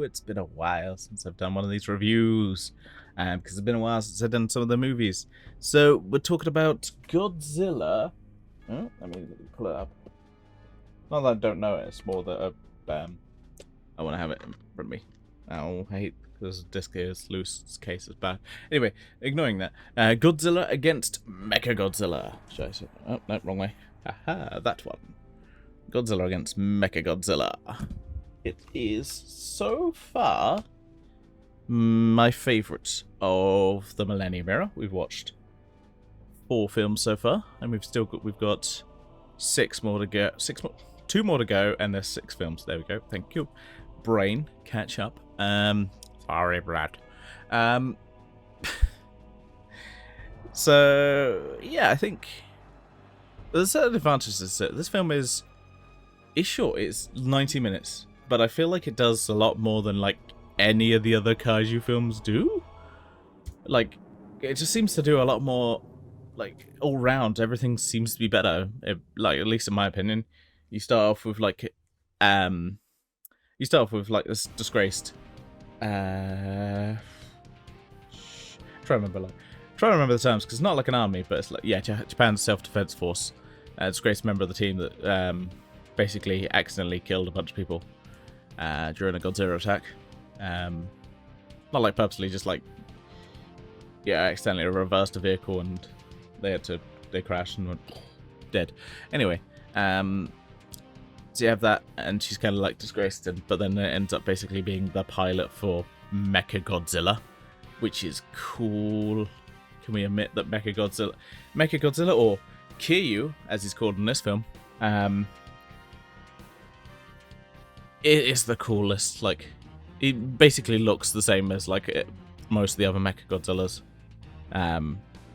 It's been a while since I've done one of these reviews, because it's been a while since I've done some of the movies. So we're talking about Godzilla. Oh, let me pull it up. Not that I don't know it, it's more that I want to have it in front of me. Oh, I hate this disc here is loose, this case is bad. Anyway, ignoring that. Godzilla against Mechagodzilla. Should I say? Oh, no, wrong way. Haha, that one. Godzilla against Mechagodzilla. It is so far my favourite of the Millennium Era. We've watched 4 films so far, and we've got 6 more to go. 2 more to go, and there's 6 films. There we go. Thank you. Brain, catch up. Sorry, Brad. So yeah, I think there's certain advantages to it. This film is short. It's 90 minutes. But I feel like it does a lot more than, like, any of the other Kaiju films do. Like, it just seems to do a lot more, like, all round. Everything seems to be better. Like, at least in my opinion. You start off with, like, this disgraced, try to remember the terms, because it's not like an army, but it's like, yeah, Japan's self-defense force. Disgraced member of the team that, basically accidentally killed a bunch of people. During a Godzilla attack. Not like purposely, just like, yeah, accidentally reversed a vehicle and they crashed and went dead. Anyway, so you have that, and she's kind of like disgraced, but then it ends up basically being the pilot for Mechagodzilla, which is cool. Can we admit that Mechagodzilla, or Kaiju, as he's called in this film, it is the coolest. Like, it basically looks the same as like most of the other Mechagodzillas.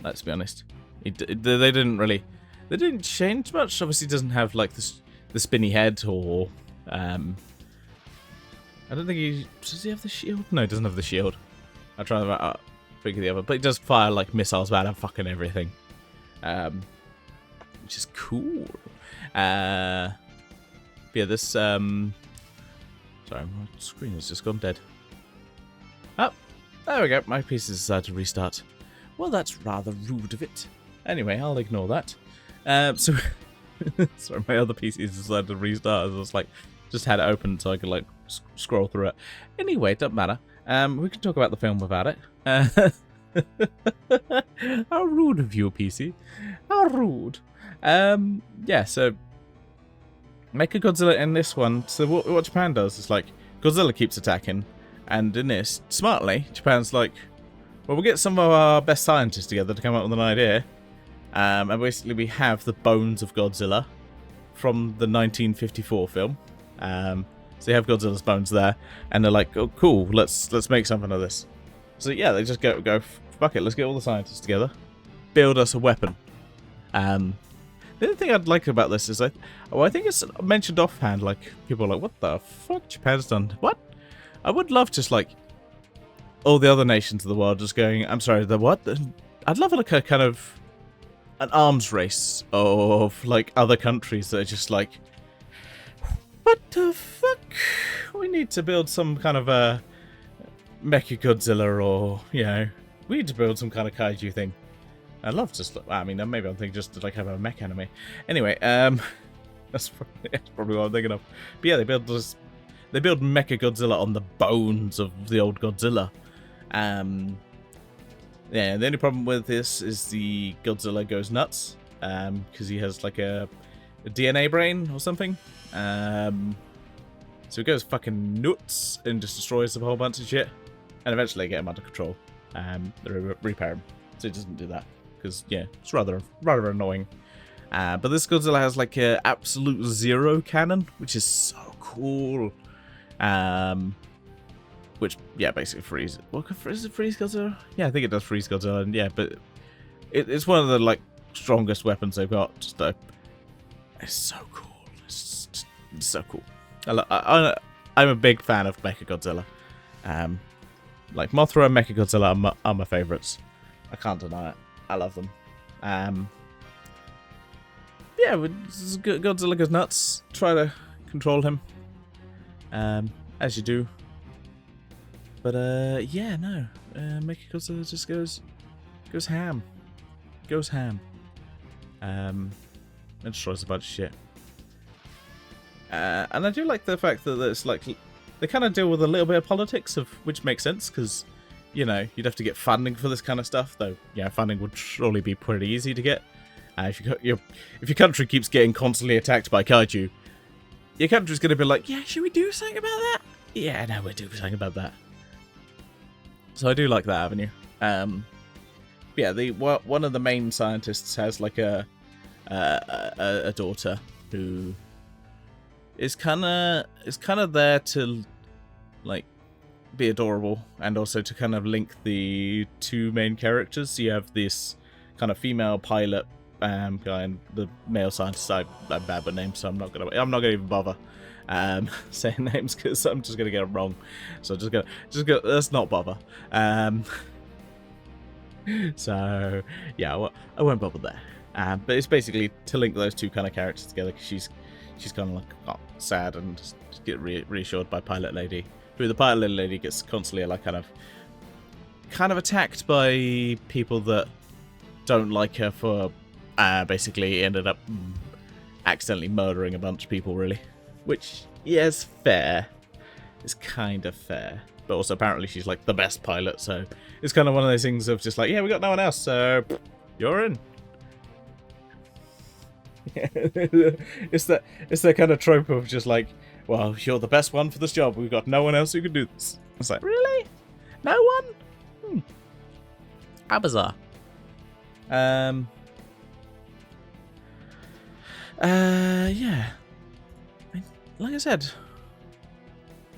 Let's be honest. They didn't change much. Obviously, it doesn't have like the spinny head, or I don't think does he have the shield? No, he doesn't have the shield. I'll try to think of the other, but he does fire like missiles out of fucking everything, which is cool. Yeah, this sorry, my screen has just gone dead. Oh, there we go. My PC decided to restart. Well, that's rather rude of it. Anyway, I'll ignore that. So, sorry, my other PC decided to restart. I was like, just had it open so I could like scroll through it. Anyway, it doesn't matter. We can talk about the film without it. How rude of you, PC. How rude. Yeah, so Mechagodzilla in this one, so what Japan does is, like, Godzilla keeps attacking, and in this, smartly, Japan's like, well, we'll get some of our best scientists together to come up with an idea, and basically we have the bones of Godzilla from the 1954 film, so you have Godzilla's bones there, and they're like, oh, cool, let's make something of this. So yeah, they just go, fuck it, let's get all the scientists together, build us a weapon. The other thing I'd like about this is, I think it's mentioned offhand, like, people are like, what the fuck, Japan's done? What? I would love just, like, all the other nations of the world just going, I'm sorry, the what? I'd love, like, a kind of an arms race of, like, other countries that are just like, what the fuck? We need to build some kind of a Mechagodzilla, or, you know, we need to build some kind of kaiju thing. I'd love to, I mean, maybe I'm thinking just to, like, have a mech anime. Anyway, that's probably what I'm thinking of. But yeah, they build Mechagodzilla on the bones of the old Godzilla. Yeah, the only problem with this is the Godzilla goes nuts, because he has, like, a DNA brain or something. So he goes fucking nuts and just destroys a whole bunch of shit. And eventually they get him under control. They repair him. So he doesn't do that. Because, yeah, it's rather annoying. But this Godzilla has, like, a absolute zero cannon, which is so cool. Which, yeah, basically freeze. What, does it freeze Godzilla? Yeah, I think it does freeze Godzilla. And yeah, but it's one of the, like, strongest weapons they've got. Just, it's so cool. It's so cool. I'm a big fan of Mechagodzilla. Like, Mothra and Mechagodzilla are my favourites. I can't deny it. I love them. Yeah, Godzilla goes nuts. Try to control him. As you do. But yeah, no, Mechagodzilla just goes ham, and destroys a bunch of shit. And I do like the fact that it's like they kind of deal with a little bit of politics, which makes sense because, you know, you'd have to get funding for this kind of stuff. Though, yeah, funding would surely be pretty easy to get. If your country keeps getting constantly attacked by kaiju, your country's going to be like, yeah, should we do something about that? Yeah, no, we'll do something about that. So I do like that avenue. Yeah, one of the main scientists has like a daughter who is kind of there to like be adorable, and also to kind of link the two main characters. You have this kind of female pilot guy and the male scientist. I'm bad with names, so I'm not gonna even bother saying names because I'm just gonna get them wrong. So just go. Let's not bother. So yeah, I won't bother there. But it's basically to link those two kind of characters together, because she's kind of like sad and just get reassured by Pilot Lady, who the Pilot Lady gets constantly like kind of attacked by people that don't like her for basically ended up accidentally murdering a bunch of people, really. Which, yes, fair. It's kind of fair. But also apparently she's like the best pilot, so it's kind of one of those things of just like, yeah, we got no one else, so you're in. It's that kind of trope of just like, well, you're the best one for this job, we've got no one else who can do this. It's like, really? No one? How bizarre. Yeah. Like I said,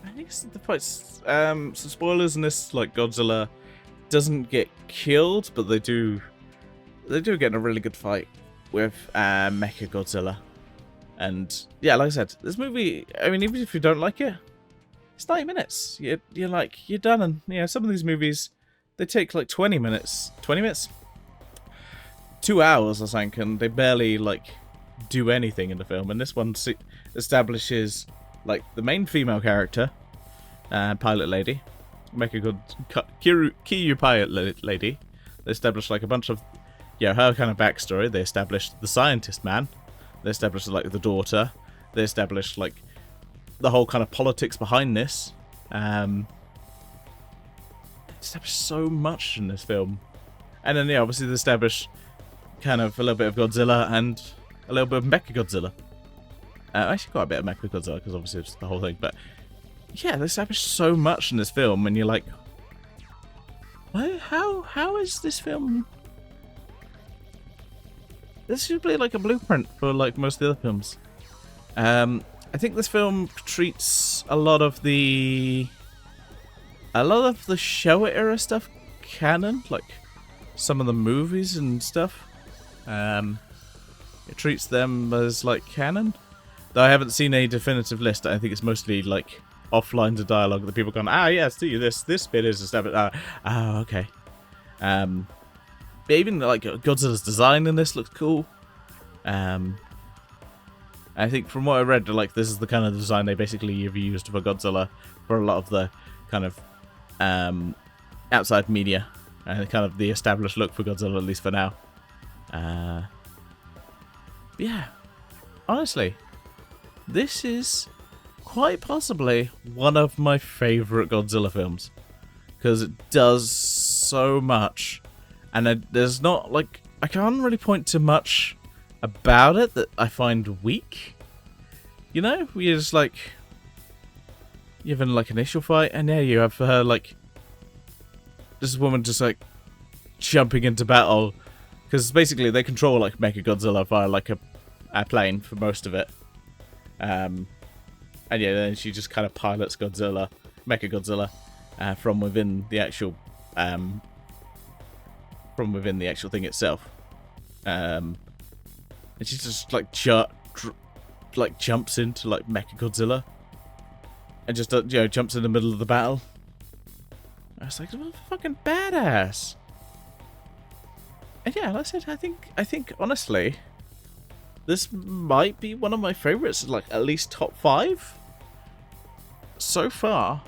I think it's the points. Some spoilers in this, like Godzilla doesn't get killed, but they do get in a really good fight with Mechagodzilla. And yeah, like I said, this movie, I mean, even if you don't like it, it's 90 minutes. You're like, you're done. And you know, some of these movies, they take like 20 minutes. 20 minutes? 2 hours, I think, and they barely like do anything in the film. And this one establishes like the main female character, Pilot Lady, Kaiju Pilot Lady. They established like a bunch of, yeah, her kind of backstory. They established the scientist man. They established like the daughter. They established like the whole kind of politics behind this. They established so much in this film, and then yeah, obviously they established kind of a little bit of Godzilla and a little bit of Mechagodzilla. Actually, quite a bit of Mechagodzilla because obviously it's the whole thing. But yeah, they established so much in this film, and you're like, what? How is this film? This should be like a blueprint for like most of the other films. I think this film treats a lot of the Showa era stuff canon, like some of the movies and stuff. It treats them as like canon. Though I haven't seen a definitive list. I think it's mostly like offlines of dialogue that people going, yeah, see this bit is established. Okay. But even like Godzilla's design in this looks cool. I think from what I read, like this is the kind of design they basically have used for Godzilla for a lot of the kind of outside media and kind of the established look for Godzilla, at least for now. Yeah, honestly, this is quite possibly one of my favourite Godzilla films because it does so much. And there's not, like, I can't really point to much about it that I find weak. You know? You're just, like, you have an, like, initial fight, and yeah, you have her, like, this woman just, like, jumping into battle. Because basically they control, like, Mechagodzilla via, like, a plane for most of it. And yeah, then she just kind of pilots Mechagodzilla, from within the actual, thing itself, and she just like jumps into like Mechagodzilla, and just jumps in the middle of the battle. I was like, fucking badass. And yeah, like I said, I think honestly, this might be one of my favorites, like at least top 5 so far.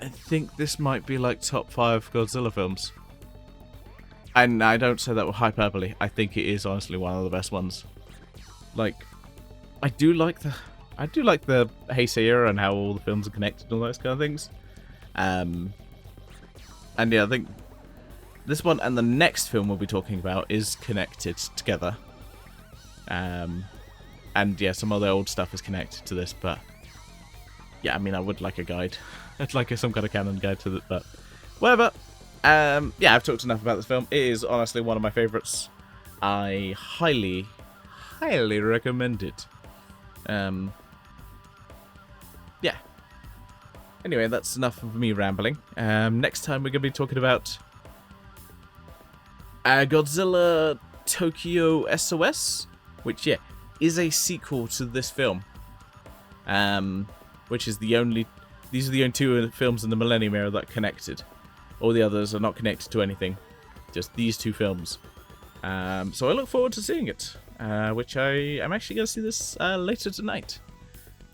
I think this might be like top 5 Godzilla films. And I don't say that with hyperbole. I think it is honestly one of the best ones. Like, I do like the Heisei era and how all the films are connected and all those kind of things. And yeah, I think this one and the next film we'll be talking about is connected together. And yeah, some other old stuff is connected to this, but yeah, I mean, I would like a guide. I'd like some kind of canon guide to it, but whatever. Yeah, I've talked enough about this film. It is honestly one of my favourites. I highly recommend it. Yeah. Anyway, that's enough of me rambling. Next time we're going to be talking about Godzilla Tokyo SOS, which, yeah, is a sequel to this film. Which is these are the only 2 films in the Millennium Era that are connected. All the others are not connected to anything. Just these 2 films. So I look forward to seeing it. Which I am actually going to see this later tonight.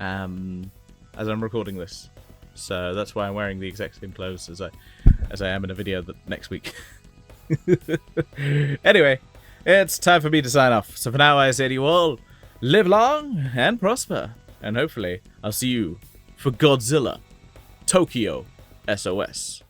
As I'm recording this. So that's why I'm wearing the exact same clothes as I am in a video next week. Anyway, it's time for me to sign off. So for now, I say to you all, live long and prosper. And hopefully, I'll see you for Godzilla Tokyo SOS.